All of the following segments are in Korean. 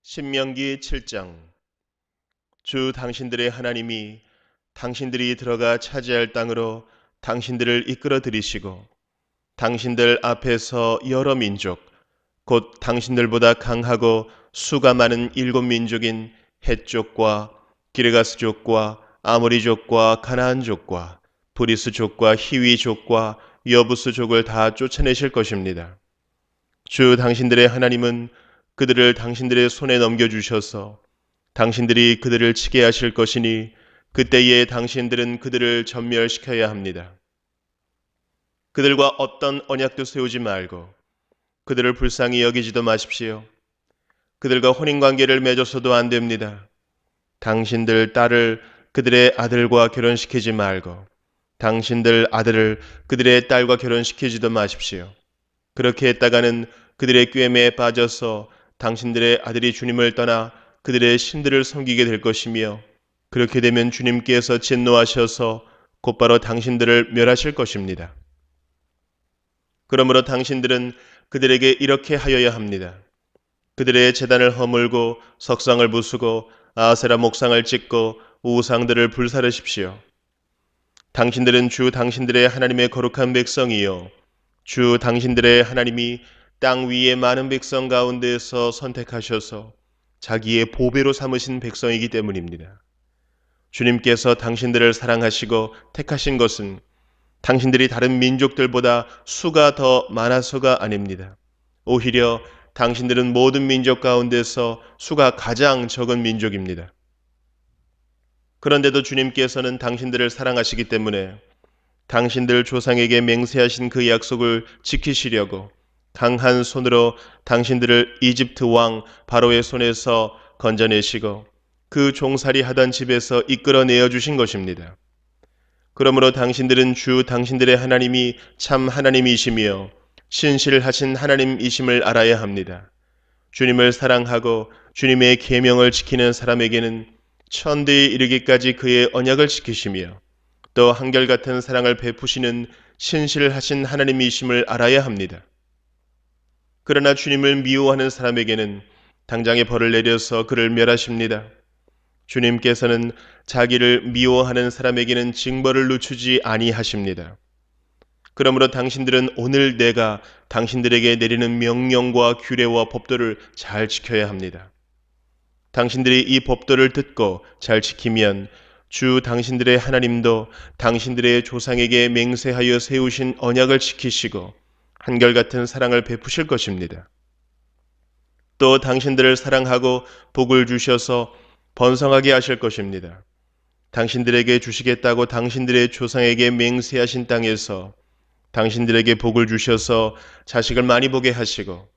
신명기 7장. 주 당신들의 하나님이 당신들이 들어가 차지할 땅으로 당신들을 이끌어 들이시고 당신들 앞에서 여러 민족 곧 당신들보다 강하고 수가 많은 7민족인 헷족과 기르가스족과 아모리족과 가나안족과 브리스족과 히위족과 여부스족을 다 쫓아내실 것입니다. 주 당신들의 하나님은 그들을 당신들의 손에 넘겨주셔서 당신들이 그들을 치게 하실 것이니 그때에 당신들은 그들을 전멸시켜야 합니다. 그들과 어떤 언약도 세우지 말고 그들을 불쌍히 여기지도 마십시오. 그들과 혼인관계를 맺어서도 안 됩니다. 당신들 딸을 그들의 아들과 결혼시키지 말고 당신들 아들을 그들의 딸과 결혼시키지도 마십시오. 그렇게 했다가는 그들의 꾀매에 빠져서 당신들의 아들이 주님을 떠나 그들의 신들을 섬기게 될 것이며 그렇게 되면 주님께서 진노하셔서 곧바로 당신들을 멸하실 것입니다. 그러므로 당신들은 그들에게 이렇게 하여야 합니다. 그들의 제단을 허물고 석상을 부수고 아세라 목상을 찍고 우상들을 불사르십시오. 당신들은 주 당신들의 하나님의 거룩한 백성이요 주 당신들의 하나님이 땅 위의 많은 백성 가운데에서 선택하셔서 자기의 보배로 삼으신 백성이기 때문입니다. 주님께서 당신들을 사랑하시고 택하신 것은 당신들이 다른 민족들보다 수가 더 많아서가 아닙니다. 오히려 당신들은 모든 민족 가운데서 수가 가장 적은 민족입니다. 그런데도 주님께서는 당신들을 사랑하시기 때문에 당신들 조상에게 맹세하신 그 약속을 지키시려고 강한 손으로 당신들을 이집트 왕 바로의 손에서 건져내시고 그 종살이 하던 집에서 이끌어내어 주신 것입니다. 그러므로 당신들은 주 당신들의 하나님이 참 하나님이시며 신실하신 하나님이심을 알아야 합니다. 주님을 사랑하고 주님의 계명을 지키는 사람에게는 천대에 이르기까지 그의 언약을 지키시며 또 한결같은 사랑을 베푸시는 신실하신 하나님이심을 알아야 합니다. 그러나 주님을 미워하는 사람에게는 당장의 벌을 내려서 그를 멸하십니다. 주님께서는 자기를 미워하는 사람에게는 징벌을 늦추지 아니하십니다. 그러므로 당신들은 오늘 내가 당신들에게 내리는 명령과 규례와 법도를 잘 지켜야 합니다. 당신들이 이 법도를 듣고 잘 지키면 주 당신들의 하나님도 당신들의 조상에게 맹세하여 세우신 언약을 지키시고 한결같은 사랑을 베푸실 것입니다. 또 당신들을 사랑하고 복을 주셔서 번성하게 하실 것입니다. 당신들에게 주시겠다고 당신들의 조상에게 맹세하신 땅에서 당신들에게 복을 주셔서 자식을 많이 보게 하시고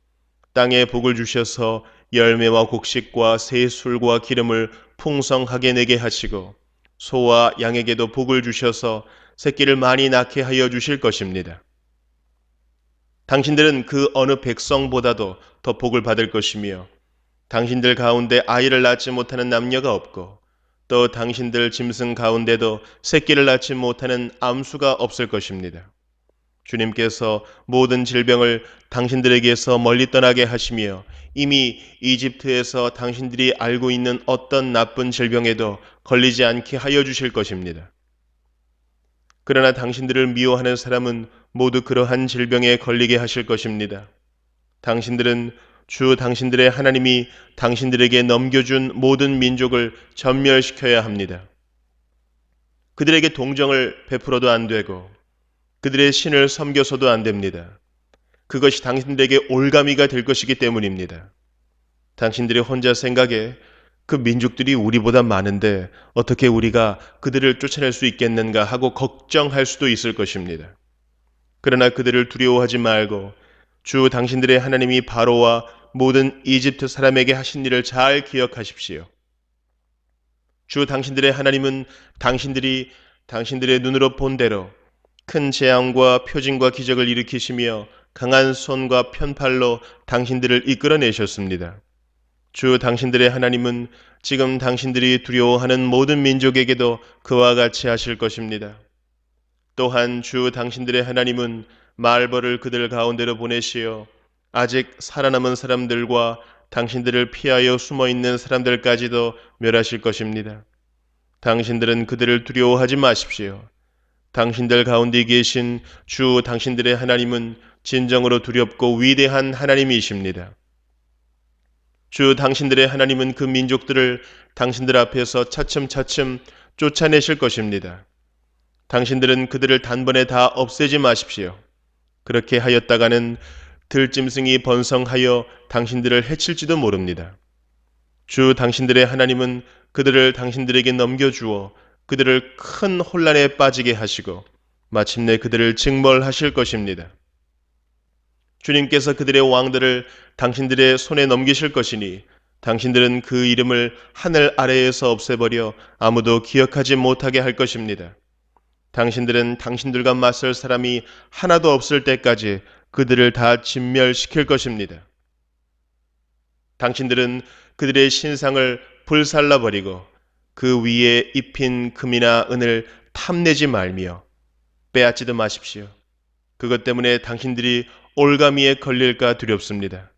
땅에 복을 주셔서 열매와 곡식과 새 술과 기름을 풍성하게 내게 하시고 소와 양에게도 복을 주셔서 새끼를 많이 낳게 하여 주실 것입니다. 당신들은 그 어느 백성보다도 더 복을 받을 것이며 당신들 가운데 아이를 낳지 못하는 남녀가 없고 또 당신들 짐승 가운데도 새끼를 낳지 못하는 암수가 없을 것입니다. 주님께서 모든 질병을 당신들에게서 멀리 떠나게 하시며 이미 이집트에서 당신들이 알고 있는 어떤 나쁜 질병에도 걸리지 않게 하여 주실 것입니다. 그러나 당신들을 미워하는 사람은 모두 그러한 질병에 걸리게 하실 것입니다. 당신들은 주 당신들의 하나님이 당신들에게 넘겨준 모든 민족을 전멸시켜야 합니다. 그들에게 동정을 베풀어도 안 되고 그들의 신을 섬겨서도 안 됩니다. 그것이 당신들에게 올가미가 될 것이기 때문입니다. 당신들이 혼자 생각에 그 민족들이 우리보다 많은데 어떻게 우리가 그들을 쫓아낼 수 있겠는가 하고 걱정할 수도 있을 것입니다. 그러나 그들을 두려워하지 말고 주 당신들의 하나님이 바로와 모든 이집트 사람에게 하신 일을 잘 기억하십시오. 주 당신들의 하나님은 당신들이 당신들의 눈으로 본 대로 큰 재앙과 표징과 기적을 일으키시며 강한 손과 편팔로 당신들을 이끌어내셨습니다. 주 당신들의 하나님은 지금 당신들이 두려워하는 모든 민족에게도 그와 같이 하실 것입니다. 또한 주 당신들의 하나님은 말벌을 그들 가운데로 보내시어 아직 살아남은 사람들과 당신들을 피하여 숨어 있는 사람들까지도 멸하실 것입니다. 당신들은 그들을 두려워하지 마십시오. 당신들 가운데 계신 주 당신들의 하나님은 진정으로 두렵고 위대한 하나님이십니다. 주 당신들의 하나님은 그 민족들을 당신들 앞에서 차츰차츰 쫓아내실 것입니다. 당신들은 그들을 단번에 다 없애지 마십시오. 그렇게 하였다가는 들짐승이 번성하여 당신들을 해칠지도 모릅니다. 주 당신들의 하나님은 그들을 당신들에게 넘겨주어 그들을 큰 혼란에 빠지게 하시고 마침내 그들을 징벌하실 것입니다. 주님께서 그들의 왕들을 당신들의 손에 넘기실 것이니 당신들은 그 이름을 하늘 아래에서 없애버려 아무도 기억하지 못하게 할 것입니다. 당신들은 당신들과 맞설 사람이 하나도 없을 때까지 그들을 다 진멸시킬 것입니다. 당신들은 그들의 신상을 불살라 버리고 그 위에 입힌 금이나 은을 탐내지 말며 빼앗지도 마십시오. 그것 때문에 당신들이 올가미에 걸릴까 두렵습니다.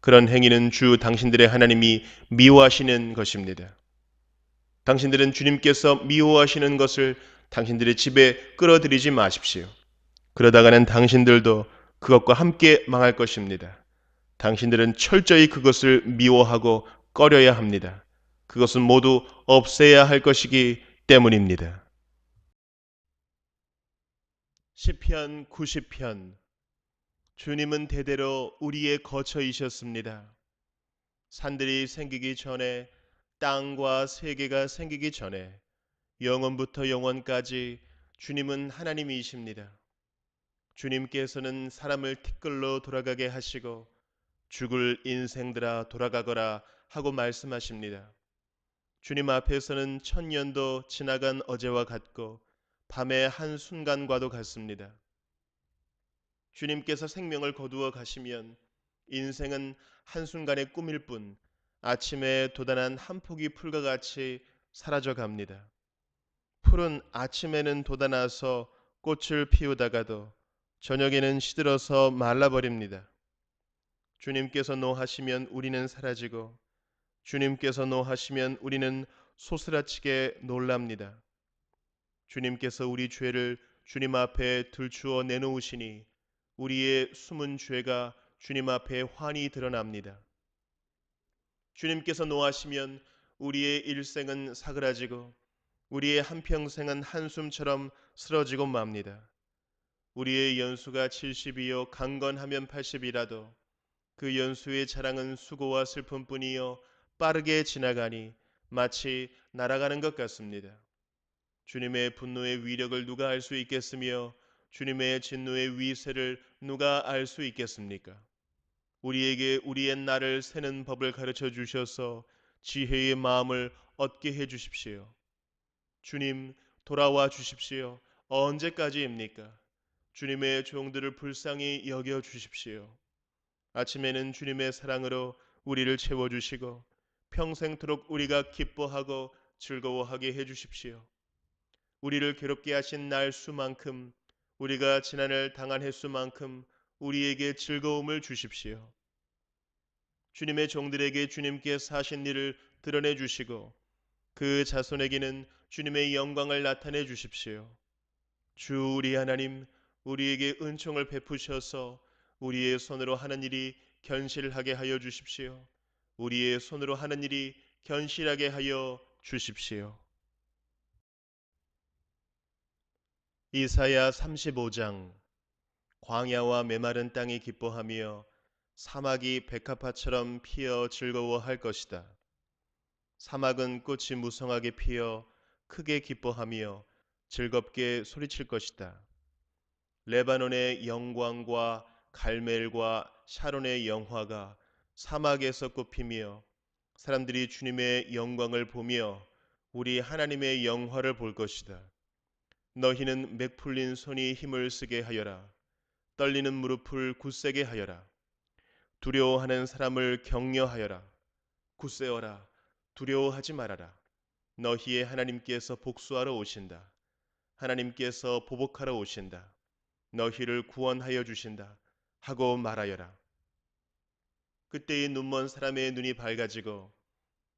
그런 행위는 주 당신들의 하나님이 미워하시는 것입니다. 당신들은 주님께서 미워하시는 것을 당신들의 집에 끌어들이지 마십시오. 그러다가는 당신들도 그것과 함께 망할 것입니다. 당신들은 철저히 그것을 미워하고 꺼려야 합니다. 그것은 모두 없애야 할 것이기 때문입니다. 시편 90편. 주님은 대대로 우리의 거처이셨습니다. 산들이 생기기 전에, 땅과 세계가 생기기 전에, 영원부터 영원까지 주님은 하나님이십니다. 주님께서는 사람을 티끌로 돌아가게 하시고 죽을 인생들아 돌아가거라 하고 말씀하십니다. 주님 앞에서는 천년도 지나간 어제와 같고 밤의 한순간과도 같습니다. 주님께서 생명을 거두어 가시면 인생은 한순간의 꿈일 뿐 아침에 돋아난 한 폭의 풀과 같이 사라져 갑니다. 풀은 아침에는 돋아나서 꽃을 피우다가도 저녁에는 시들어서 말라버립니다. 주님께서 노하시면 우리는 사라지고 주님께서 노하시면 우리는 소스라치게 놀랍니다. 주님께서 우리 죄를 주님 앞에 들추어 내놓으시니 우리의 숨은 죄가 주님 앞에 환히 드러납니다. 주님께서 노하시면 우리의 일생은 사그라지고 우리의 한평생은 한숨처럼 쓰러지고 맙니다. 우리의 연수가 70이요 강건하면 80이라도 그 연수의 자랑은 수고와 슬픔뿐이요 빠르게 지나가니 마치 날아가는 것 같습니다. 주님의 분노의 위력을 누가 알 수 있겠으며 주님의 진노의 위세를 누가 알 수 있겠습니까? 우리에게 우리의 날을 세는 법을 가르쳐 주셔서 지혜의 마음을 얻게 해 주십시오. 주님, 돌아와 주십시오. 언제까지입니까? 주님의 종들을 불쌍히 여겨 주십시오. 아침에는 주님의 사랑으로 우리를 채워 주시고 평생토록 우리가 기뻐하고 즐거워하게 해 주십시오. 우리를 괴롭게 하신 날 수만큼 우리가 지난을 당한 횟수만큼 우리에게 즐거움을 주십시오. 주님의 종들에게 주님께서 하신 일을 드러내 주시고 그 자손에게는 주님의 영광을 나타내 주십시오. 주 우리 하나님, 우리에게 은총을 베푸셔서 우리의 손으로 하는 일이 견실하게 하여 주십시오. 우리의 손으로 하는 일이 견실하게 하여 주십시오. 이사야 35장. 광야와 메마른 땅이 기뻐하며 사막이 백합화처럼 피어 즐거워할 것이다. 사막은 꽃이 무성하게 피어 크게 기뻐하며 즐겁게 소리칠 것이다. 레바논의 영광과 갈멜과 샤론의 영화가 사막에서 꽃피며 사람들이 주님의 영광을 보며 우리 하나님의 영화를 볼 것이다. 너희는 맥풀린 손이 힘을 쓰게 하여라. 떨리는 무릎을 굳세게 하여라. 두려워하는 사람을 격려하여라. 굳세어라. 두려워하지 말아라. 너희의 하나님께서 복수하러 오신다. 하나님께서 보복하러 오신다. 너희를 구원하여 주신다. 하고 말하여라. 그때의 눈먼 사람의 눈이 밝아지고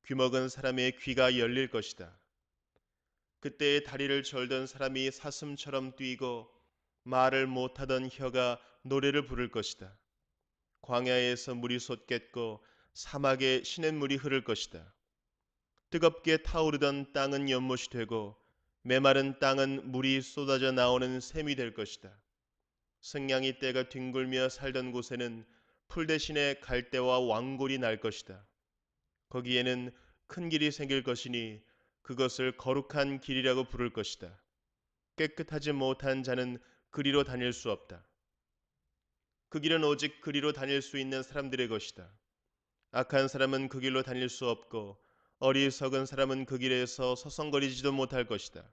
귀먹은 사람의 귀가 열릴 것이다. 그때의 다리를 절던 사람이 사슴처럼 뛰고 말을 못하던 혀가 노래를 부를 것이다. 광야에서 물이 솟겠고 사막에 시냇물이 흐를 것이다. 뜨겁게 타오르던 땅은 연못이 되고 메마른 땅은 물이 쏟아져 나오는 샘이 될 것이다. 승냥이 떼가 뒹굴며 살던 곳에는 풀 대신에 갈대와 왕골이 날 것이다. 거기에는 큰 길이 생길 것이니 그것을 거룩한 길이라고 부를 것이다. 깨끗하지 못한 자는 그리로 다닐 수 없다. 그 길은 오직 그리로 다닐 수 있는 사람들의 것이다. 악한 사람은 그 길로 다닐 수 없고 어리석은 사람은 그 길에서 서성거리지도 못할 것이다.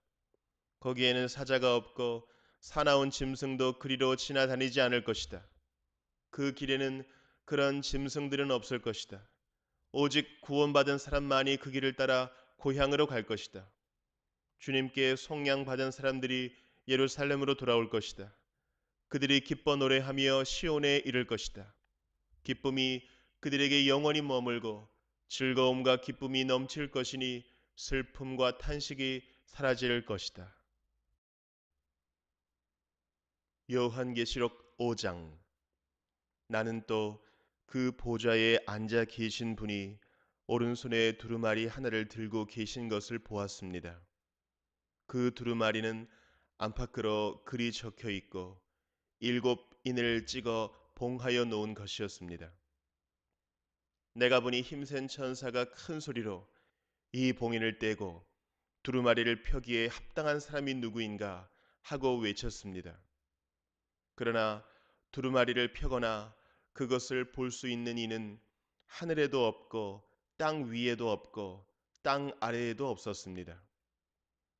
거기에는 사자가 없고 사나운 짐승도 그리로 지나다니지 않을 것이다. 그 길에는 그런 짐승들은 없을 것이다. 오직 구원받은 사람만이 그 길을 따라 고향으로 갈 것이다. 주님께 속량받은 사람들이 예루살렘으로 돌아올 것이다. 그들이 기뻐 노래하며 시온에 이를 것이다. 기쁨이 그들에게 영원히 머물고 즐거움과 기쁨이 넘칠 것이니 슬픔과 탄식이 사라질 것이다. 요한계시록 5장. 나는 또 그 보좌에 앉아 계신 분이 오른손에 두루마리 하나를 들고 계신 것을 보았습니다. 그 두루마리는 안팎으로 글이 적혀 있고 7인을 찍어 봉하여 놓은 것이었습니다. 내가 보니 힘센 천사가 큰 소리로 이 봉인을 떼고 두루마리를 펴기에 합당한 사람이 누구인가 하고 외쳤습니다. 그러나 두루마리를 펴거나 그것을 볼 수 있는 이는 하늘에도 없고 땅 위에도 없고 땅 아래에도 없었습니다.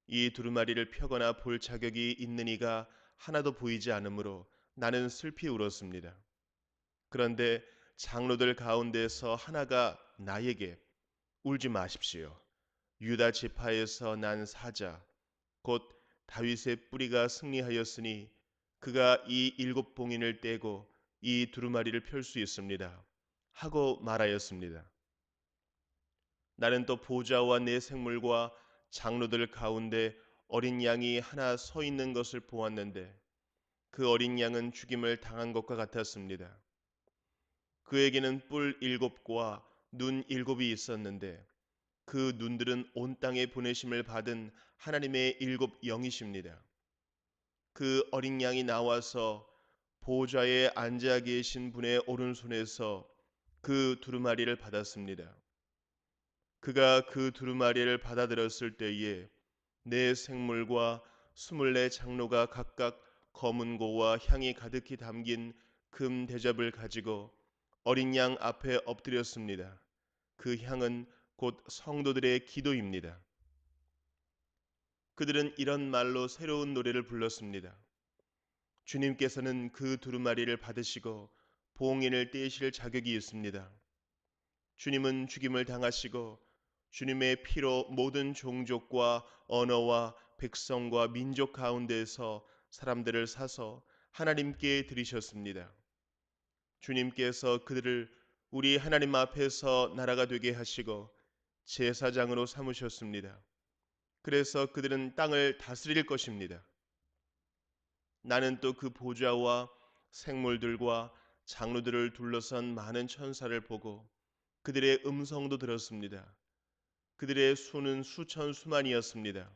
이 두루마리를 펴거나 볼 자격이 있는 이가 하나도 보이지 않으므로 나는 슬피 울었습니다. 그런데 장로들 가운데서 하나가 나에게 울지 마십시오. 유다 지파에서 난 사자 곧 다윗의 뿌리가 승리하였으니 그가 이 7봉인을 떼고 이 두루마리를 펼 수 있습니다. 하고 말하였습니다. 나는 또 보좌와 내 생물과 장로들 가운데 어린 양이 하나 서 있는 것을 보았는데 그 어린 양은 죽임을 당한 것과 같았습니다. 그에게는 뿔 7과 눈 7이 있었는데 그 눈들은 온 땅에 보내심을 받은 하나님의 7영이십니다. 그 어린 양이 나와서 보좌에 앉아 계신 분의 오른손에서 그 두루마리를 받았습니다. 그가 그 두루마리를 받아들였을 때에 네 생물과 24 장로가 각각 검은 고와 향이 가득히 담긴 금 대접을 가지고 어린 양 앞에 엎드렸습니다. 그 향은 곧 성도들의 기도입니다. 그들은 이런 말로 새로운 노래를 불렀습니다. 주님께서는 그 두루마리를 받으시고 봉인을 떼실 자격이 있습니다. 주님은 죽임을 당하시고 주님의 피로 모든 종족과 언어와 백성과 민족 가운데에서 사람들을 사서 하나님께 드리셨습니다. 주님께서 그들을 우리 하나님 앞에서 나라가 되게 하시고 제사장으로 삼으셨습니다. 그래서 그들은 땅을 다스릴 것입니다. 나는 또 그 보좌와 생물들과 장로들을 둘러싼 많은 천사를 보고 그들의 음성도 들었습니다. 그들의 수는 수천 수만이었습니다.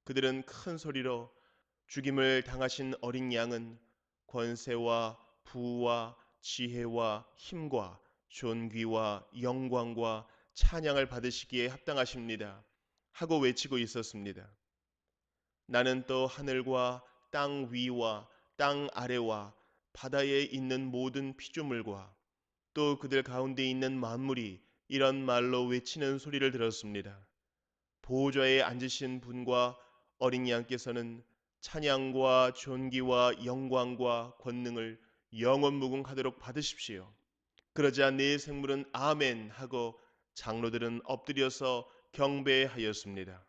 그들은 큰 소리로 죽임을 당하신 어린 양은 권세와 부와 지혜와 힘과 존귀와 영광과 찬양을 받으시기에 합당하십니다. 하고 외치고 있었습니다. 나는 또 하늘과 땅 위와 땅 아래와 바다에 있는 모든 피조물과 또 그들 가운데 있는 만물이 이런 말로 외치는 소리를 들었습니다. 보호자에 앉으신 분과 어린 양께서는 찬양과 존귀와 영광과 권능을 영원 무궁하도록 받으십시오. 그러자 네 생물은 아멘 하고 장로들은 엎드려서 경배하였습니다.